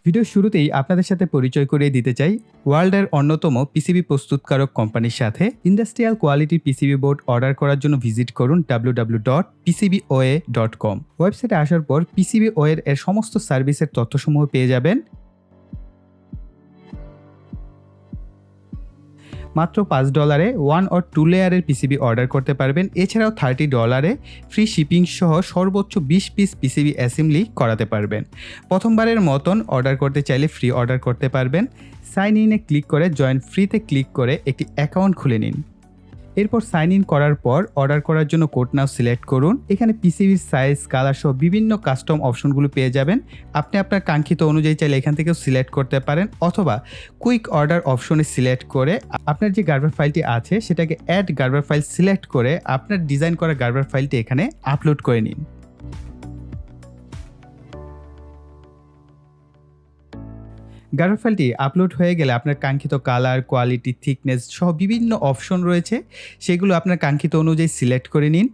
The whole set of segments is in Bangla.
ভিডিওর শুরুতেই আপনাদের সাথে পরিচয় করিয়ে দিতে চাই ওয়ার্ল্ডের অন্যতম পিসিবি প্রস্তুতকারক কোম্পানির সাথে। ইন্ডাস্ট্রিয়াল কোয়ালিটির পিসিবি বোর্ড অর্ডার করার জন্য ভিজিট করুন www.pcboa.com। ওয়েবসাইটে আসার পর পিসিবি ওয়ের এর সমস্ত সার্ভিসের তথ্যসমূহ পেয়ে যাবেন। মাত্র $5 1 or 2 লেয়ারের পিসিবি অর্ডার করতে পারবেন। এছাড়াও $30 ফ্রি শিপিং সহ সর্বোচ্চ 20 পিস পিসিবি অ্যাসেম্বলি করাতে পারবেন। প্রথমবারের মতন অর্ডার করতে চাইলে ফ্রি অর্ডার করতে পারবেন। সাইন ইনে ক্লিক করে জয়েন ফ্রিতে ক্লিক করে একটি অ্যাকাউন্ট খুলে নিন। এরপর সাইন ইন করার পর অর্ডার করার জন্য কোড নাও সিলেক্ট করুন। এখানে পিসিবির সাইজ, কালার সহ বিভিন্ন কাস্টম অপশনগুলো পেয়ে যাবেন। আপনি আপনার কাঙ্ক্ষিত অনুযায়ী চাইলে এখান থেকেও সিলেক্ট করতে পারেন, অথবা কুইক অর্ডার অপশনে সিলেক্ট করে আপনার যে গার্বার ফাইলটি আছে সেটাকে অ্যাড গার্বার ফাইল সিলেক্ট করে আপনার ডিজাইন করা গার্বার ফাইলটি এখানে আপলোড করে নিন। গার্বার ফাইলটি আপলোড হয়ে গেলে আপনার কাঙ্ক্ষিত কালার, কোয়ালিটি, থিকনেস সহ বিভিন্ন অপশন রয়েছে, সেগুলো আপনার কাঙ্ক্ষিত অনুযায়ী সিলেক্ট করে নিন।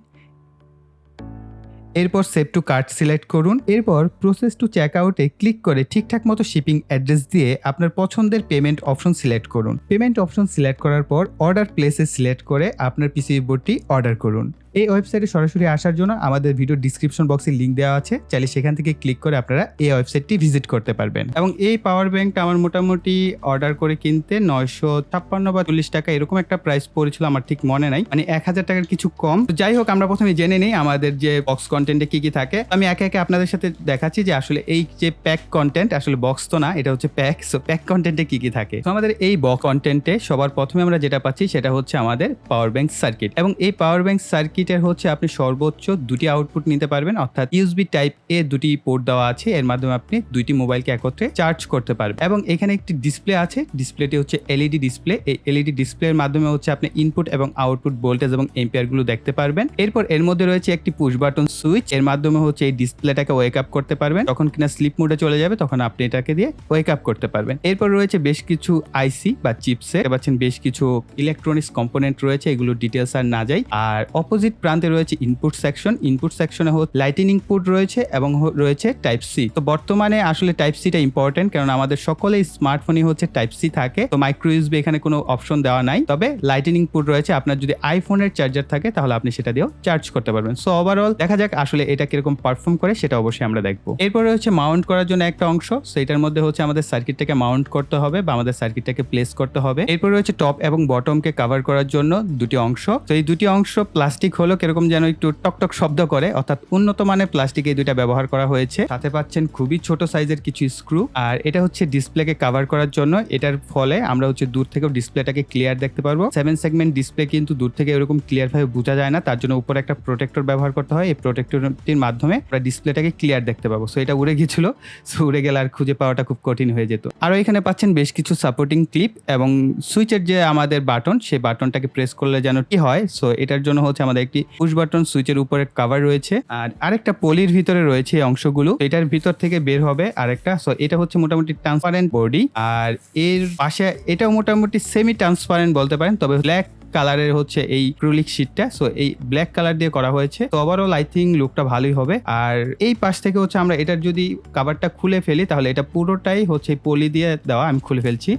এরপর সেভ টু কার্ট সিলেক্ট করুন। এরপর প্রসেস টু চেক আউটে ক্লিক করে ঠিকঠাক মতো শিপিং অ্যাড্রেস দিয়ে আপনার পছন্দের পেমেন্ট অপশন সিলেক্ট করুন। পেমেন্ট অপশন সিলেক্ট করার পর অর্ডার প্লেসে সিলেক্ট করে আপনার পিসিবি বোর্ডটি অর্ডার করুন। এই ওয়েবসাইটে সরাসরি আসার জন্য আমাদের ভিডিও ডিসক্রিপশন বক্সে লিঙ্ক দেওয়া আছে, চাইলে সেখান থেকে ক্লিক করে আপনারা এই ওয়েবসাইটটি ভিজিট করতে পারবেন। এবং এই পাওয়ার ব্যাংকটা আমার মোটামুটি অর্ডার করে কিনতে 956 বা 40 টাকা এরকম একটা প্রাইস পড়েছিল, আমার ঠিক মনে নাই, মানে 1000 টাকার কিছু কম। তো যাই হোক, আমরা প্রথমে জেনে নিই আমাদের যে বক্স কন্টেন্টে কি কি থাকে। আমি একে একে আপনাদের সাথে দেখাচ্ছি যে আসলে এই যে প্যাক কন্টেন্ট, আসলে বক্স তো না, এটা হচ্ছে প্যাক। সো প্যাক কন্টেন্টে কি কি থাকে। তো আমাদের এই বক্স কন্টেন্টে সবার প্রথমে আমরা যেটা পাচ্ছি সেটা হচ্ছে আমাদের পাওয়ার ব্যাংক সার্কিট। এবং এই পাওয়ার ব্যাংক সার্কিট হচ্ছে আপনি সর্বোচ্চ দুটি আউটপুট নিতে পারবেন, অর্থাৎ ইউএসবি টাইপ এ দুটি পোর্ট দেওয়া আছে, এর মাধ্যমে আপনি দুইটি মোবাইলকে একত্রে চার্জ করতে পারবেন। এবং এখানে একটি ডিসপ্লে আছে, ডিসপ্লেটি হচ্ছে এলইডি ডিসপ্লে। এই এলইডি ডিসপ্লের মাধ্যমে হচ্ছে আপনি ইনপুট এবং আউটপুট ভোল্টেজ এবং এম্পিয়ার গুলো দেখতে পারবেন। এরপর এর মধ্যে রয়েছে একটি পুশ বাটন সুইচ, এর মাধ্যমে হচ্ছে এই ডিসপ্লেটাকে ওয়েক আপ করতে পারবেন। যখন কিনা স্লিপ মোডে চলে যাবে তখন আপনি এটাকে দিয়ে ওয়েক আপ করতে পারবেন। এরপর রয়েছে বেশ কিছু আইসি বা চিপসেট, পাচ্ছেন বেশ কিছু ইলেকট্রনিক্স কম্পোনেন্ট রয়েছে, এগুলো ডিটেলস আর না যাই। আর অপোজিট প্রান্তে রয়েছে ইনপুট সেকশন। ইনপুট সেকশনে লাইটনিং পোর্ট রয়েছে এবং রয়েছে টাইপ সি। তো বর্তমানে আসলে টাইপ সিটা ইম্পর্টেন্ট, কারণ আমাদের সকলেই স্মার্টফোনই হচ্ছে টাইপ সি থাকে। তো মাইক্রো ইউএসবি এখানে কোনো অপশন দেওয়া নাই, তবে লাইটনিং পোর্ট রয়েছে। আপনার যদি আইফোনের চার্জার থাকে তাহলে আপনি সেটা দিয়েও চার্জ করতে পারবেন। সো ওভারঅল দেখা যাক আসলে এটা কিরকম পারফর্ম করে, সেটা অবশ্যই আমরা দেখবো। এরপরে হচ্ছে মাউন্ট করার জন্য একটা অংশ, সেটার মধ্যে হচ্ছে আমাদের সার্কিটটাকে মাউন্ট করতে হবে বা আমাদের সার্কিটটাকে প্লেস করতে হবে। এরপর রয়েছে টপ এবং বটমকে কভার করার জন্য দুটি অংশ। তো এই দুটি অংশ প্লাস্টিক হলো কিরকম যেন একটু টকটক শব্দ করে, অর্থাৎ উন্নত মানের প্লাস্টিক এই দুইটা ব্যবহার করা হয়েছে। সাথে পাচ্ছেন খুবই ছোট সাইজের কিছু স্ক্রু। আর এটা হচ্ছে ডিসপ্লেকে কভার করার জন্য, এটার ফলে আমরা হচ্ছে দূর থেকেও ডিসপ্লেটাকে ক্লিয়ার দেখতে পারবো। 7 সেগমেন্ট ডিসপ্লে কিন্তু দূর থেকে এরকম ক্লিয়ার ভাবে বোঝা যায় না, তার জন্য উপরে একটা প্রোটেক্টর ব্যবহার করতে হয়। এই প্রোটেক্টরটির মাধ্যমে আমরা ডিসপ্লেটাকে ক্লিয়ার দেখতে পাবো। সো এটা উড়ে গিয়েছিল, সো উড়ে গেলে আর খুঁজে পাওয়াটা খুব কঠিন হয়ে যেত। আরো এখানে পাচ্ছেন বেশ কিছু সাপোর্টিং ক্লিপ এবং সুইচের যে আমাদের বাটন, সেই বাটনটাকে প্রেস করলে যেন কি হয়। সো এটার জন্য হচ্ছে আমাদের একটি পুশ বাটন সুইচের উপরে কভার রয়েছে, আর আরেকটা পলির ভিতরে রয়েছে এই অংশগুলো, এটার ভিতর থেকে বের হবে আরেকটা। সো এটা হচ্ছে মোটামুটি ট্রান্সপারেন্ট বডি, আর এর পাশে এটাও মোটামুটি সেমি ট্রান্সপারেন্ট বলতে পারেন, তবে ব্ল্যাক কালারের হচ্ছে এই অ্যাক্রিলিক শীটটা। সো এই ব্ল্যাক কালার দিয়ে করা হয়েছে। তো ওভারঅল আই থিঙ্ক লুকটা ভালোই হবে। আর এই পাশ থেকে হচ্ছে আমরা এটার যদি কভারটা খুলে ফেলি তাহলে এটা পুরোটাই হচ্ছে পলি দিয়ে দেওয়া। আমি খুলে ফেলছি।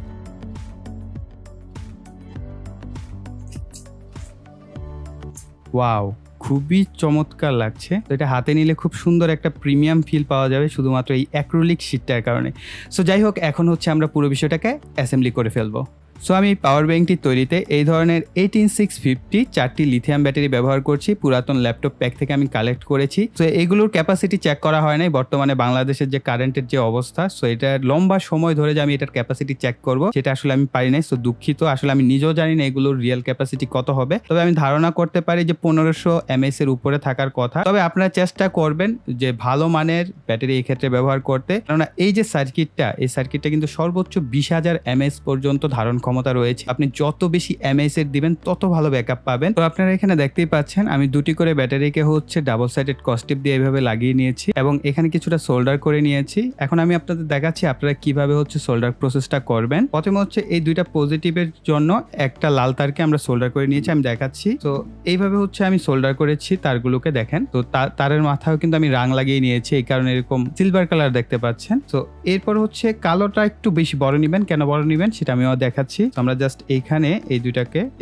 ওয়াও, খুবই চমৎকার লাগছে। তো এটা হাতে নিলে খুব সুন্দর একটা প্রিমিয়াম ফিল পাওয়া যাবে শুধুমাত্র এই অ্যাক্রিলিক শীটটার কারণে। সো যাই হোক, এখন হচ্ছে আমরা পুরো বিষয়টাকে অ্যাসেম্বলি করে ফেলবো। সো আমি পাওয়ার ব্যাংকটি তৈরিতে এই ধরনের 18650 চারটি লিথিয়াম ব্যাটারি ব্যবহার করছি। পুরাতন ল্যাপটপ প্যাক থেকে আমি কালেক্ট করেছি। তো এগুলোর ক্যাপাসিটি চেক করা হয় নাই, বর্তমানে বাংলাদেশের যে কারেন্টের যে অবস্থা। সো এটার লম্বা সময় ধরে যে আমি এটার ক্যাপাসিটি চেক করব, সেটা আসলে আমি পারি নাই। সো দুঃখিত, আসলে আমি নিজেও জানি না এগুলোর রিয়েল ক্যাপাসিটি কত হবে, তবে আমি ধারণা করতে পারি যে 1500 mAh এর উপরে থাকার কথা। তবে আপনারা চেষ্টা করবেন যে ভালো মানের ব্যাটারি এই ক্ষেত্রে ব্যবহার করতে, কেননা এই যে সার্কিটটা, এই সার্কিটটা কিন্তু সর্বোচ্চ 20,000 mAh পর্যন্ত ধারণ ক্ষমতা রয়েছে। আপনি যত বেশি এমএএইচ এর দিবেন তত ভালো ব্যাকআপ পাবেন। তো আপনারা এখানে দেখতেই পাচ্ছেন আমি দুটি করে ব্যাটারিকে হচ্ছে ডাবল সাইডেড কস্টেপ দিয়ে এইভাবে লাগিয়ে নিয়েছি এবং এখানে কিছুটা সোল্ডার করে নিয়েছি। এখন আমি আপনাদের দেখাচ্ছি আপনারা কিভাবে হচ্ছে সোল্ডার প্রসেসটা করবেন। প্রথমে হচ্ছে এই দুইটা পজিটিভের জন্য একটা লাল তারকে আমরা সোল্ডার করে নিয়েছি, আমি দেখাচ্ছি। তো এইভাবে হচ্ছে আমি সোল্ডার করেছি তারগুলোকে, দেখেন। তো তারের মাথাও কিন্তু আমি রাং লাগিয়ে নিয়েছি, এই কারণে এরকম সিলভার কালার দেখতে পাচ্ছেন। তো এরপর হচ্ছে কালোটা একটু বেশি বড় নিবেন, কেন বড় নিবেন সেটা আমিও দেখাচ্ছি। আমরা জাস্ট এইখানে এই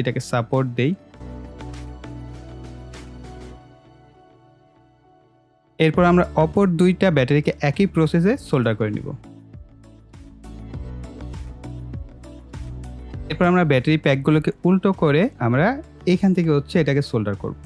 এটাকে সাপোর্ট দেই। এরপর আমরা অপর দুইটা ব্যাটারিকে একই প্রসেসে সোল্ডার করে নিব। এরপর আমরা ব্যাটারি প্যাকগুলোকে উল্টো করে আমরা এইখান থেকে হচ্ছে এটাকে সোল্ডার করব।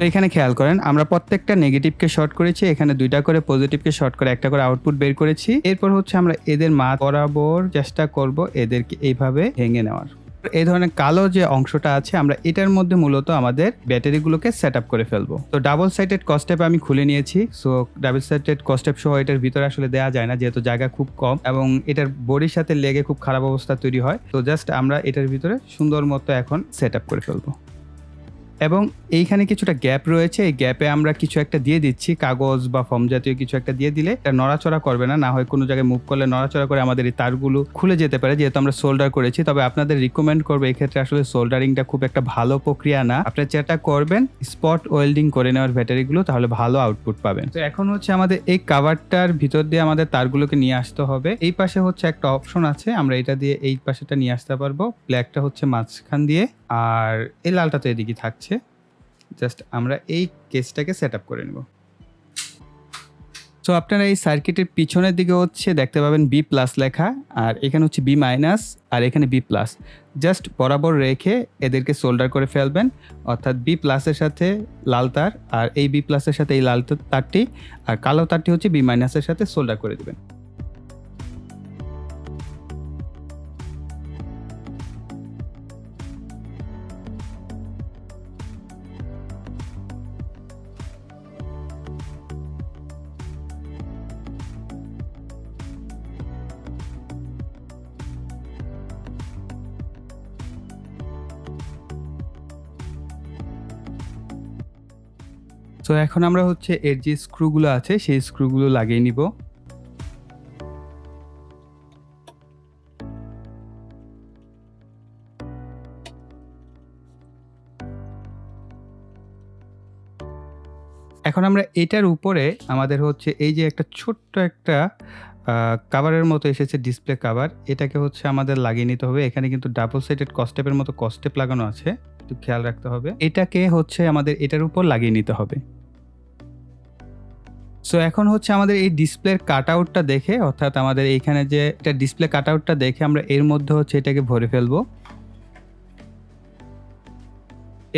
এখানে খেয়াল করেন আমরা প্রত্যেকটা নেগেটিভকে শর্ট করেছি, এখানে দুইটা করে পজিটিভকে শর্ট করে একটা করে আউটপুট বের করেছি। এরপর হচ্ছে আমরা এদের মাঝ বরাবর চেষ্টা করব এদেরকে এইভাবে ভেঙে নেওয়ার। এই ধরনের কালো যে অংশটা আছে আমরা এটার মধ্যে মূলত আমাদের ব্যাটারিগুলোকে সেট আপ করে ফেলবো। তো ডাবল সাইডেড কস্টেপ আমি খুলে নিয়েছি। সো ডাবল সাইডেড কস্টেপ সহ এটার ভিতরে আসলে দেওয়া যায় না, যেহেতু জায়গা খুব কম এবং এটার বডির সাথে লেগে খুব খারাপ অবস্থা তৈরি হয়। তো জাস্ট আমরা এটার ভিতরে সুন্দর মতো এখন সেট আপ করে ফেলবো। এবং এইখানে কিছুটা গ্যাপ রয়েছে, এই গ্যাপে আমরা কিছু একটা দিয়ে দিচ্ছি, কাগজ বা ফোম জাতীয় কিছু একটা দিয়ে দিলে এটা নড়াচড়া করবে না, না হয় কোনো জায়গায় মুভ করলে নড়াচড়া করে আমাদের এই তারগুলো খুলে যেতে পারে, যেহেতু আমরা সোল্ডার করেছি। তবে আপনাদের রিকমেন্ড করবো এই ক্ষেত্রে আসলে সোল্ডারিংটা খুব একটা ভালো প্রক্রিয়া না, আপনারা যেটা করবেন স্পট ওয়েল্ডিং করে নেওয়ার ব্যাটারিগুলো, তাহলে ভালো আউটপুট পাবেন। তো এখন হচ্ছে আমাদের এই কাভারটার ভিতর দিয়ে আমাদের তারগুলোকে নিয়ে আসতে হবে। এই পাশে হচ্ছে একটা অপশন আছে, আমরা এটা দিয়ে এই পাশেটা নিয়ে আসতে পারবো। ব্ল্যাকটা হচ্ছে মাঝখান দিয়ে আর এই লালটা তো এদিকে থাকছে। জাস্ট আমরা এই কেসটাকে সেট আপ করে নেব। সো আপনারা এই সার্কিটের পিছনের দিকে হচ্ছে দেখতে পাবেন বি প্লাস লেখা, আর এখানে হচ্ছে বি মাইনাস আর এখানে বি প্লাস। জাস্ট বরাবর রেখে এদেরকে সোল্ডার করে ফেলবেন, অর্থাৎ বি প্লাসের সাথে লাল তার আর এই বি প্লাসের সাথে এই লাল তারটি আর কালো তারটি হচ্ছে বি মাইনাসের সাথে সোল্ডার করে দেবেন। তো এখন আমরা হচ্ছে এর যে স্ক্রুগুলো আছে সেই স্ক্রুগুলো লাগিয়ে নিব। এখন আমরা এটার উপরে আমাদের হচ্ছে এই যে একটা ছোট্ট একটা কাভারের মতো এসেছে, ডিসপ্লে কাভার, এটাকে হচ্ছে আমাদের লাগিয়ে নিতে হবে। এখানে কিন্তু ডাবল সাইডেড কস্টেপের মতো কস্টেপ লাগানো আছে, একটু খেয়াল রাখতে হবে। এটাকে হচ্ছে আমাদের এটার উপর লাগিয়ে নিতে হবে। সো এখন হচ্ছে আমাদের এই ডিসপ্লের কাট আউটটা দেখে, অর্থাৎ আমাদের এইখানে যে এটা ডিসপ্লে কাট আউটটা দেখে আমরা এর মধ্যে হচ্ছে এটাকে ভরে ফেলবো।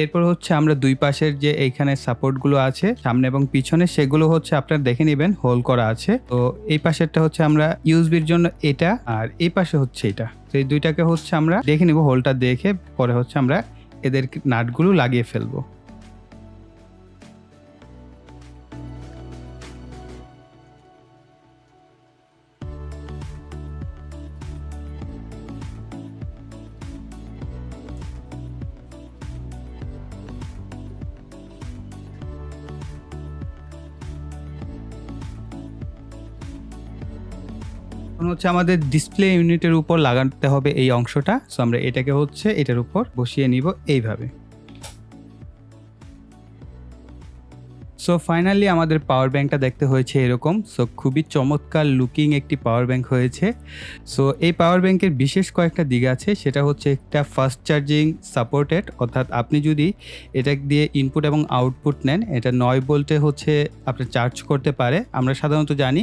এরপর হচ্ছে আমরা দুই পাশের যে এইখানে সাপোর্টগুলো আছে সামনে এবং পিছনে, সেগুলো হচ্ছে আপনারা দেখে নেবেন হোল করা আছে। তো এই পাশেরটা হচ্ছে আমরা ইউএসবির জন্য এটা, আর এই পাশে হচ্ছে এটা। তো এই দুইটাকে হচ্ছে আমরা দেখে নিব, হোলটা দেখে পরে হচ্ছে আমরা এদের নাটগুলো লাগিয়ে ফেলবো। হচ্ছে আমাদের ডিসপ্লে ইউনিটের উপর লাগাতে হবে এই অংশটা। সো আমরা এটাকে হচ্ছে এটার উপর বসিয়ে নিব এইভাবে। সো ফাইনালি আমাদের পাওয়ার ব্যাংকটা দেখতে হয়েছে এরকম। সো খুবই চমৎকার লুকিং একটি পাওয়ার ব্যাংক হয়েছে। সো এই পাওয়ার ব্যাংকের বিশেষ কয়েকটা দিক আছে, সেটা হচ্ছে একটা ফাস্ট চার্জিং সাপোর্টেড, অর্থাৎ আপনি যদি এটা দিয়ে ইনপুট এবং আউটপুট নেন, এটা 9 ভোল্টে হচ্ছে আপনি চার্জ করতে পারে। আমরা সাধারণত জানি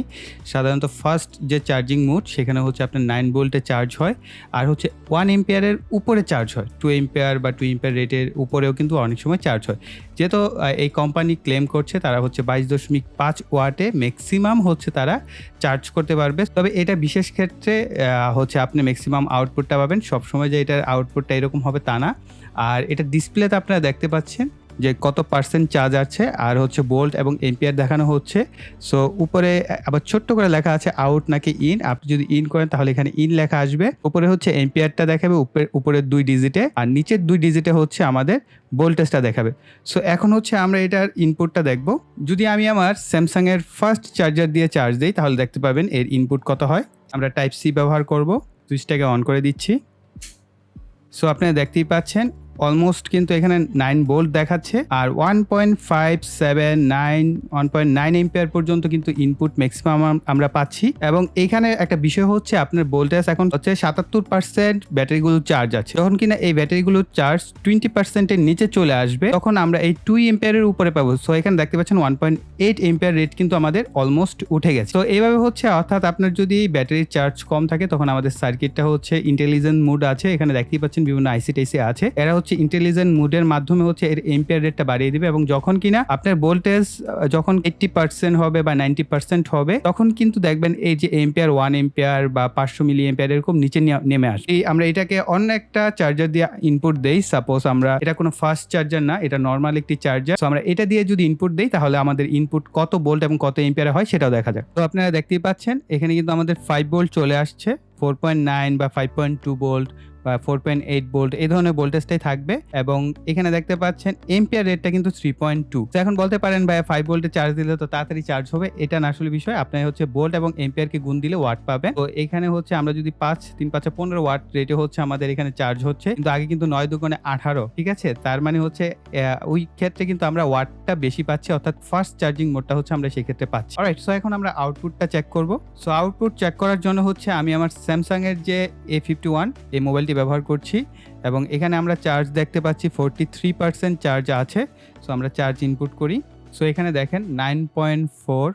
ফার্স্ট যে চার্জিং মোড সেখানে হচ্ছে আপনার 9 ভোল্টে চার্জ হয়, আর হচ্ছে 1 এম্পিয়ারের উপরে চার্জ হয়, 2 এম্পিয়ার বা 2 এম্পিয়ার রেটের উপরেও কিন্তু অনেক সময় চার্জ হয়। যেহেতু এই কোম্পানি ক্লেম করছে তারা হচ্ছে 22.5 ওয়াটে ম্যাক্সিমাম হচ্ছে তারা চার্জ করতে পারবে। তবে এটা বিশেষ ক্ষেত্রে হচ্ছে আপনি ম্যাক্সিমাম আউটপুটটা পাবেন, সবসময় যে এটার আউটপুটটা এরকম হবে তা না। আর এটা ডিসপ্লেতে আপনারা দেখতে পাচ্ছেন যে কত পার্সেন্ট চার্জ আছে, আর হচ্ছে ভোল্ট এবং এম্পিয়ার দেখানো হচ্ছে। সো উপরে আবার ছোট্ট করে লেখা আছে আউট নাকি ইন। আপনি যদি ইন করেন তাহলে এখানে ইন লেখা আসবে। উপরে হচ্ছে এম্পিয়ারটা দেখাবে উপরের 2 ডিজিটে, আর নিচের 2 ডিজিটে হচ্ছে আমাদের ভোল্টেজটা দেখাবে। সো এখন হচ্ছে আমরা এটার ইনপুটটা দেখব। যদি আমি আমার স্যামসাং এর ফার্স্ট চার্জার দিয়ে চার্জ দিই তাহলে দেখতে পাবেন এর ইনপুট কত হয়। আমরা টাইপ সি ব্যবহার করব, সুইচটাকে অন করে দিচ্ছি। সো আপনারা দেখতেই পাচ্ছেন অলমোস্ট কিন্তু এখানে 9 ভোল্ট দেখাচ্ছে, আর 1.9 এম্পিয়ার পর্যন্ত কিন্তু ইনপুট ম্যাক্সিমাম আমরা পাচ্ছি। এবং এখানে একটা বিষয় হচ্ছে আপনার ভোল্টেজ এখন হচ্ছে 77% ব্যাটারিগুলো চার্জ আছে। যখন কিনা এই ব্যাটারিগুলো চার্জ 20% এর নিচে চলে আসবে তখন আমরা এই 2 এম্পিয়ারের উপরে পাবো। সো এখানে দেখতে পাচ্ছেন 1.8 এম্পিয়ার রেট কিন্তু আমাদের অলমোস্ট উঠে গেছে। তো এইভাবে হচ্ছে, অর্থাৎ আপনার যদি ব্যাটারির চার্জ কম থাকে তখন আমাদের সার্কিটটা হচ্ছে ইন্টেলিজেন্ট মোড আছে। এখানে দেখতেই পাচ্ছেন বিভিন্ন আইসি টাইসি আছে, এরা ইন্টেলিজেন্ট মোডের মাধ্যমে হচ্ছে এর এম্পিয়ার রেটটা বাড়িয়ে দিবে। এবং যখন কিনা আপনার ভোল্টেজ যখন 80% হবে বা 90% হবে তখন কিন্তু দেখবেন এই যে এম্পিয়ার 1 এম্পিয়ার বা 500 মিলি এম্পিয়ার এরকম নিচে নেমে আসে। আমরা এটাকে অন্য একটা চার্জার দিয়ে ইনপুট দেই, সাপোজ আমরা এটা কোনো ফাস্ট চার্জার না, এটা নর্মাল একটি চার্জার। সো আমরা এটা দিয়ে যদি ইনপুট দেই তাহলে আমাদের ইনপুট কত ভোল্ট এবং কত এম্পিয়ার হয় সেটাও দেখা যাক। তো আপনারা দেখতেই পাচ্ছেন এখানে কিন্তু আমাদের 5 ভোল্ট চলে আসছে, 4.9 বা 5.2 ভোল্ট বা 4.8 ভোল্ট এই ধরনের ভোল্টেজটাই থাকবে। এবং এখানে দেখতে পাচ্ছেন এম্পিয়ার রেটটা কিন্তু 3.2। তো এখন বলতে পারেন ভাই 5 ভোল্টে চার্জ দিলে তো তাড়াতাড়ি চার্জ হবে, এটা না আসলে বিষয়। আপনি হচ্ছে ভোল্ট এবং এম্পিয়ারকে গুণ দিলে ওয়াট পাবেন। তো এখানে হচ্ছে আমরা যদি 5 3 5 15 ওয়াট রেটে হচ্ছে আমাদের এখানে চার্জ হচ্ছে, কিন্তু আগে কিন্তু 9 দুগুণে 18, ঠিক আছে। তার মানে হচ্ছে ওই ক্ষেত্রে কিন্তু আমরা ওয়াটটা বেশি পাচ্ছি, অর্থাৎ ফাস্ট চার্জিং মোডটা হচ্ছে আমরা সেই ক্ষেত্রে পাচ্ছি। অলরাইট, সো এখন আমরা আউটপুটটা চেক করব। সো আউটপুট চেক করার জন্য হচ্ছে আমি আমার স্যামসাং এর যে A51 এই মোবাইলটি ব্যবহার করছি, এবং এখানে আমরা চার্জ দেখতে পাচ্ছি 43% চার্জ আছে। সো আমরা চার্জ ইনপুট করি। সো এখানে দেখেন 9.4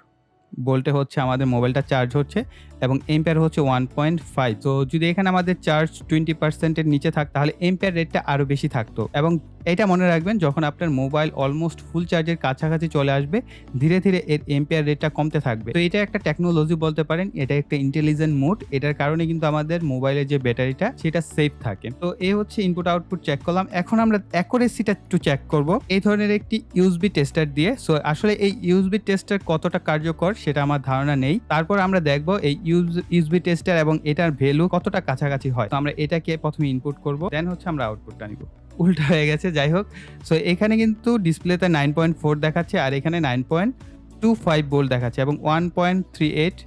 ভোল্টে হচ্ছে আমাদের মোবাইলটা চার্জ হচ্ছে এবং এম্পিয়ার হচ্ছে 1.5। তো যদি এখানে আমাদের চার্জ 20% এর নিচে থাকতো তাহলে এম্পিয়ার রেটটা আরো বেশি থাকতো। এবং এটা মনে রাখবেন, যখন আপনার মোবাইল অলমোস্ট ফুল চার্জের কাছাকাছি চলে আসবে ধীরে ধীরে এর এম্পিয়ার রেটটা কমতে থাকবে। তো এটা একটা টেকনোলজি বলতে পারেন, এটা একটা ইন্টেলিজেন্ট মোড, এটার কারণে কিন্তু আমাদের মোবাইলের যে ব্যাটারিটা সেটা সেফ থাকে। তো এই হচ্ছে ইনপুট আউটপুট চেক করলাম। এখন আমরা অ্যাকুরেসিটা একটু চেক করব এই ধরনের একটি ইউএসবি টেস্টার দিয়ে। সো আসলে এই ইউএসবি টেস্টার কতটা কার্যকর সেটা আমার ধারণা নেই, তারপর আমরা দেখবো এই ইউএসবি টেস্টার এবং এটার ভ্যালু কতটা কাছাকাছি হয়। তো আমরা এটাকে প্রথমে ইনপুট করব, দেন হচ্ছে আমরা আউটপুটটা নিব। উল্টা হয়ে গেছে, যাই হোক। সো এখানে কিন্তু ডিসপ্লেতে 9.4 দেখাচ্ছে আর এখানে 9.25 ভোল্ট দেখাচ্ছে এবং 1.38,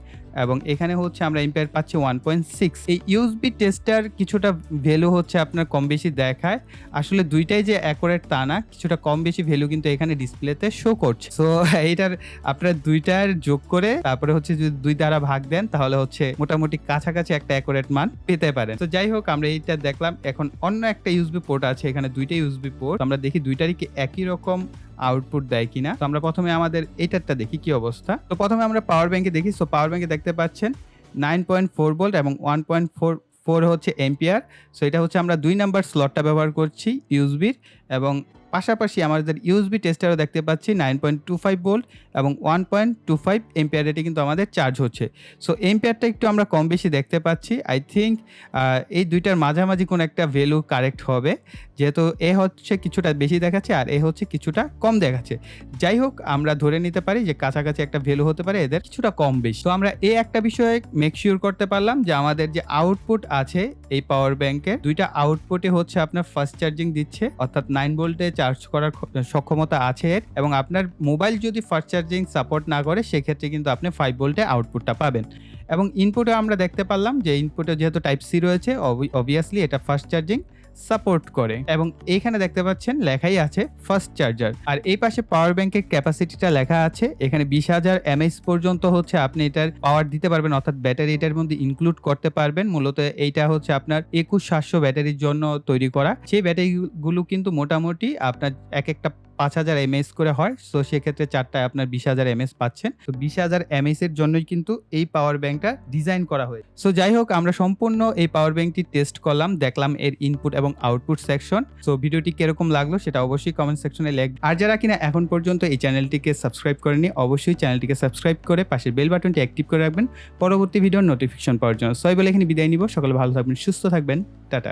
এবং এখানে হচ্ছে আমরা এম্পিয়ার পাচ্ছি 1.6। এই ইউএসবি টেস্টার কিছুটা ভ্যালু হচ্ছে আপনার কম বেশি দেখায়, আসলে দুইটাই যে অ্যাকুরেট তা না, কিছুটা কম বেশি ভ্যালু কিন্তু এখানে ডিসপ্লেতে শো করছে। সো এইটার আপনার দুইটার যোগ করে তারপরে হচ্ছে যদি 2 দ্বারা ভাগ দেন তাহলে হচ্ছে মোটামুটি কাছাকাছি একটা অ্যাকুরেট মান পেতে পারেন। তো যাই হোক, আমরা এইটা দেখলাম। এখন অন্য একটা ইউএসবি পোর্ট আছে, এখানে দুইটাই ইউএসবি পোর্ট, আমরা দেখি দুইটারই কি একই রকম আউটপুট দেয় কিনা। তো আমরা প্রথমে আমাদের এটারটা দেখি কি অবস্থা। তো প্রথমে আমরা পাওয়ার ব্যাংকে দেখি। সো পাওয়ার ব্যাংকে দেখতে পাচ্ছেন 9.4 ভোল্ট এবং 1.44 হচ্ছে এম্পিয়ার। সো এটা হচ্ছে আমরা 2 নাম্বার স্লটটা ব্যবহার করছি ইউএসবির, এবং পাশাপাশি আমাদের ইউএসবি টেস্টারও দেখতে পাচ্ছি 9.25 ভোল্ট এবং 1.25 এম্পিয়ার রেটে কিন্তু আমাদের চার্জ হচ্ছে। সো এম্পিয়ারটা একটু আমরা কম বেশি দেখতে পাচ্ছি। আই থিঙ্ক এই দুইটার মাঝামাঝি কোনো একটা ভ্যালু কারেক্ট হবে, যেহেতু এ হচ্ছে কিছুটা বেশি দেখাচ্ছে আর এ হচ্ছে কিছুটা কম দেখাচ্ছে। যাই হোক, আমরা ধরে নিতে পারি যে কাছাকাছি একটা ভ্যালু হতে পারে এদের কিছুটা কম বেশি। তো আমরা এই একটা বিষয়ে মেক শিওর করতে পারলাম যে আমাদের যে আউটপুট আছে এই পাওয়ার ব্যাংকের, দুইটা আউটপুটে হচ্ছে আপনার ফাস্ট চার্জিং দিচ্ছে, অর্থাৎ 9 ভোল্টে চার্জ করার সক্ষমতা আছে এর। এবং আপনার মোবাইল যদি ফাস্ট চার্জিং সাপোর্ট না করে সেক্ষেত্রে কিন্তু আপনি 5 ভোল্টে আউটপুটটা পাবেন। এবং ইনপুটে আমরা দেখতে পারলাম যে ইনপুটে যেহেতু টাইপ সি রয়েছে, অবভিয়াসলি এটা ফাস্ট চার্জিং সাপোর্ট করে। এবং এইখানে দেখতে পাচ্ছেন লেখাই আছে ফাস্ট চার্জার, আর এই পাশে পাওয়ার ব্যাংকের ক্যাপাসিটিটা লেখা আছে। এখানে 20,000 mAh পর্যন্ত হচ্ছে আপনি এটার পাওয়ার দিতে পারবেন, অর্থাৎ ব্যাটারি এটার মধ্যে ইনক্লুড করতে পারবেন। মূলত এইটা হচ্ছে আপনার 21700 ব্যাটারির জন্য তৈরি করা। সেই ব্যাটারিগুলো কিন্তু মোটামুটি আপনার এক একটা 5000 mAh করে হয়। সো সেক্ষেত্রে চারটায় আপনার 20,000 mAh পাচ্ছেন। তো 20,000 mAh এর জন্যই কিন্তু এই পাওয়ার ব্যাংকটা ডিজাইন করা হয়েছে। সো যাই হোক, আমরা সম্পূর্ণ এই পাওয়ার ব্যাংকটি টেস্ট করলাম, দেখলাম এর ইনপুট এবং আউটপুট সেকশন। সো ভিডিওটি কিরকম লাগলো সেটা অবশ্যই কমেন্ট সেকশনে লিখবেন। আর যারা কিনা এখন পর্যন্ত এই চ্যানেলটিকে সাবস্ক্রাইব করেনি, অবশ্যই চ্যানেলটিকে সাবস্ক্রাইব করে পাশের বেল বাটনটি অ্যাক্টিভ করে রাখবেন পরবর্তী ভিডিওর নোটিফিকেশন পাওয়ার জন্য। সো এই বলে এখানে বিদায় নিব। সকলে ভালো থাকবেন, সুস্থ থাকবেন, টাটা।